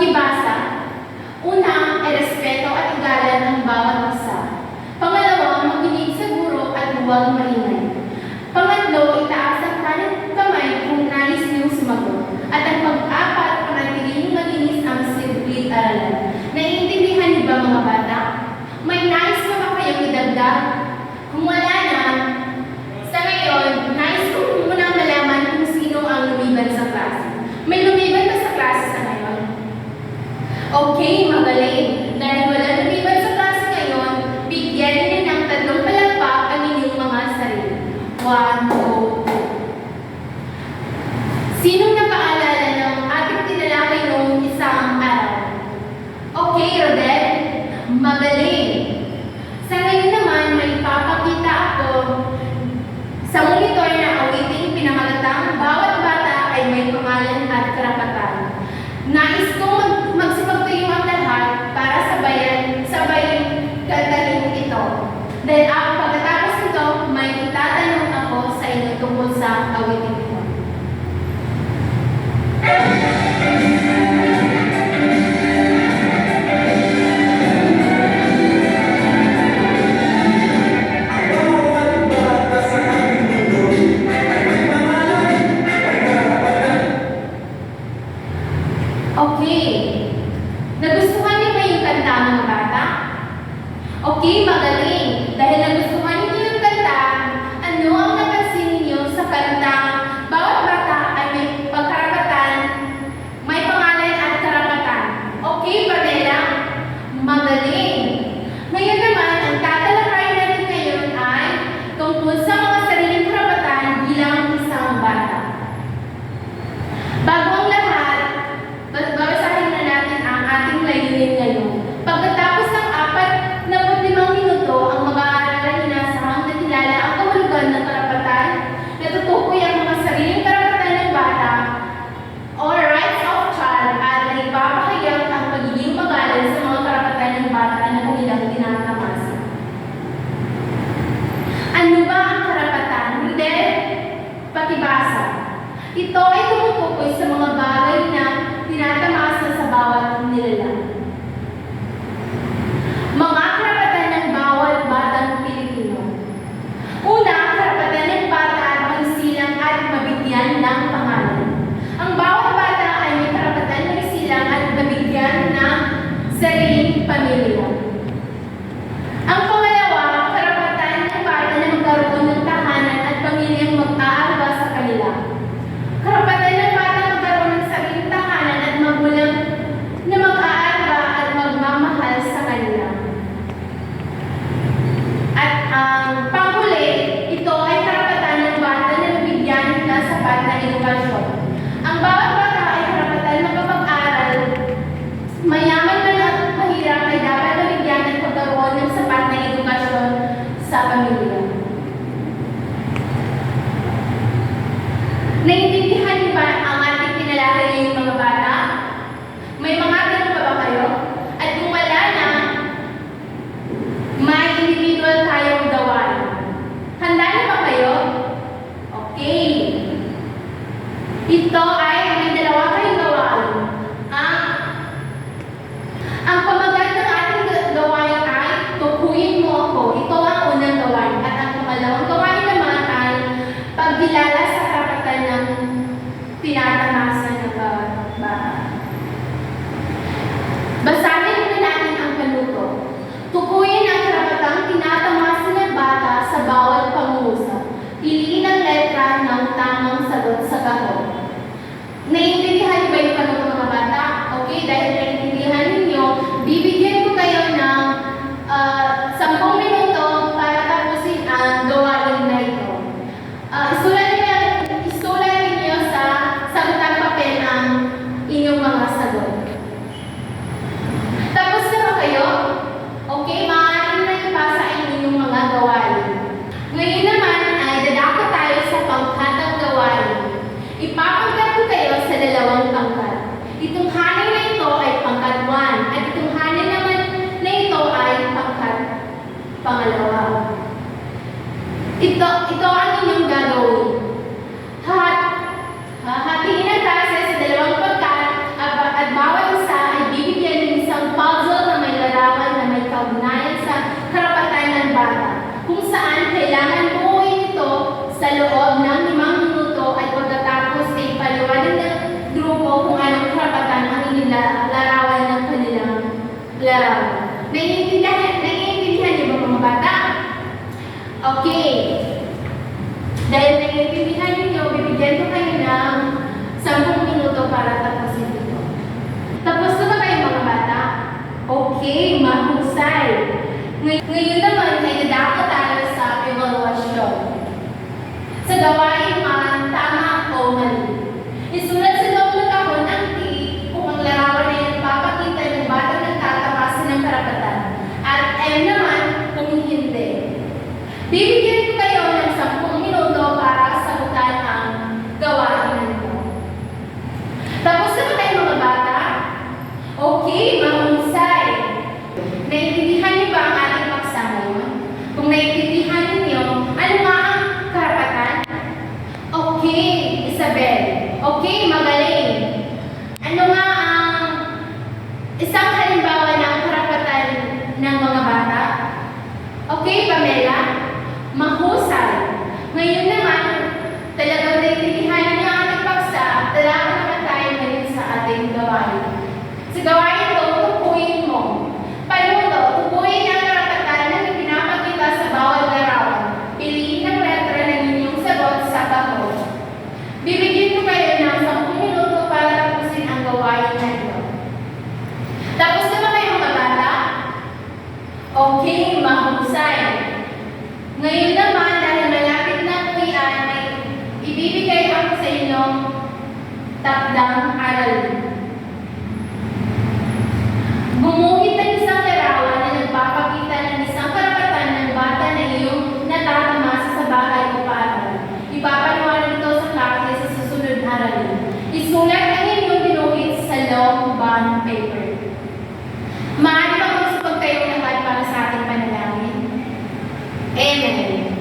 Pakibasa. Una, respeto at igalan ng bawat isa. Pangalawa, makinig sa guro at huwag maingay. Pangatlo, itaas ang kanang kamay kung nais niyong sumagot. At ang pang-apat, panatiling maginis ang silid aralan. Naiintindihan niyo ba mga bata? May nais na ba kayong idagdag? Kung wala na, sa ngayon, nais ko munang malaman kung sino ang lumiban sa klase. May lumiban ba sa klase sa ngayon? Okay, magaling. Dahil wala lumiban sa klase ngayon, bigyan niyo ng 3 palakpak ang inyong mga sarili. 1, 2, 3. Sinong napaalala ng ating tinalakay noong isang araw? Okay, Rodel. Magaling. Sa ngayon naman, may papakita ako sa monitor na awiting pinamagatang bawat bata ay may pangalan at karapatan. Nais kong magsipagtuyo ang lahat para sabay kantahin ito. Dahil pagkatapos nito, may itatanong ako sa inyo tungkol sa awiting ito. Okay. Nagustuhan niyo ba yung kanta, mga bata? Okay, magaling. Dahil nagustuhan niyo yung kanta, ano ang napansin niyo sa kanta? Bawat bata ay may pagkarapatan, may pangalan at karapatan. Okay, Pamela? Magaling. Ngayon naman, ang tatalakayin natin ngayon ay tungkol sa mga sariling karapatan bilang isang bata. Bago ang lahat, babasahin na natin ang ating layunin ngayon. Pagkatapos ng 45 minuto, ang mag-aaralan inasahang nakilala ang kahulugan ng karapatan, natutukoy ang mga sariling karapatan ng bata or rights of child at naipapahayag ang pagiging magalang sa mga karapatan ng bata na kanilang tinatamasa. Ano ba ang karapatan? Rodel, pakibasa. Ito ay tumutukoy sa mga bagay na tinatamasa sa bawat nilalang. Mga karapatan ng bawat batang Pilipino. Una, karapatan ng bata at magsilang at mabigyan ng pangalan. Ang bawat bata ay may karapatan magsilang at mabigyan ng sariling pamilya. Ang pangalawa, karapatan ng bata na magkaroon ng tahanan at pamilyang mag-aalaga sa kanila. Karapatan ng bata magkaroon ng sariling tahanan at magulang na mag-aalaga at magmamahal sa kanila. At ang panghuli, ito ay karapatan ng bata na mabigyan ng sapat na edukasyon. Ang bawat bata ay karapatan na makapag-aral. Mayaman man at mahirap ay dapat mabigyan ng pagkaroon ng sapat na edukasyon sa pamilya. Naiintindihan niyo ba ang ating tinalakay ngayong mga bata? May mga tanong pa ba kayo? At kung wala na, may individual tayong gawain. Handa na ba kayo? Okay. Ito ay may 2 kayong gawain. Ang pamagat ng ating gawain ay tukuyin mo ako. Ito ang unang gawain. At ang pangalawang gawain naman ay pagkilala sa karapatan ng tinatamasa ng bata. Basahin muna natin ang panuto. Tukuyin ang karapatang tinatamasa ng bata sa bawat pangungusap. Piliin ang letra ng tamang sagot sa kahon. Naiintindihan niyo ba yung panuto, mga bata? Okay, dahil naiintindihan ninyo, bibigyan ko kayo ng 10 minuto para tapusin ang gawain na ito. Isulat ninyo sa sagutang papel ang inyong mga sagot. Tapos na ba kayo? Okay, maaari na ipasa ang inyong mga gawain. Ngayon naman ay dadako tayo sa pangkatang gawain. Ipapagkat ko kayo sa 2 pangkat. Itong hanay na ito ay pangkat 1 at itong hanay naman na ito ay pangkat 2. Ito ang inyong gagawin. Hahatiin ang klase sa 2 pangkat at bawat isa ay Okay. Dahil naiintindihan ninyo, bibigyan ko kayo ng 10 minuto para tapusin ito. Tapos na ba kayo mga bata? Okay, mahusay. Ngayon naman ay dadako tayo sa evaluation. Sa gawain man, tama o mali. Isulat sa loob ng kahon ang T kung ang larawan ay nagpapakita ng batang nagtatapasan ng karapatan. At M naman kung hindi. Bibigyan ko kayo ng 10 minuto para sagutan ang gawain nito. Tapos na ba kayo mga bata? Okay, mahusay. Naiintindihan niyo ba ang ating paksa ngayon? Kung naiintindihan niyo, ano nga ang karapatan? Okay, Isabel. Okay, magaling. Ano nga ang isang halimbawa ng karapatan ng mga bata? Okay, Pamela. Mahusay. Ngayon naman, talagang naiintindihan niyo ang ating paksa. Talagang naman tayo ngayon sa ating gawain. Sa gawain ito, tukuyin mo. Paano ito? Tukuyin ang karapatan na ipinapakita sa bawat larawan. Piliin ang letra ng inyong sagot sa kahon. Bibigyan ko kayo ng 10 minuto para tapusin ang gawain na ito. Tapos na ba kayo mga bata? Okay, mahusay. Ngayon naman, dahil malapit na uwian, may ibibigay ako sa inyong takdang aralin. Gumuhit ng isang larawan na nagpapakita ng isang karapatan ng bata na iyong natatamasa sa bahay o paaralan. Ipapaliwanag ito sa klase sa susunod na aralin. Isulat ang inyong ginuhit sa long bond paper. Maaari ba magsipag kayong lahat para sa ating panalangin? Amen.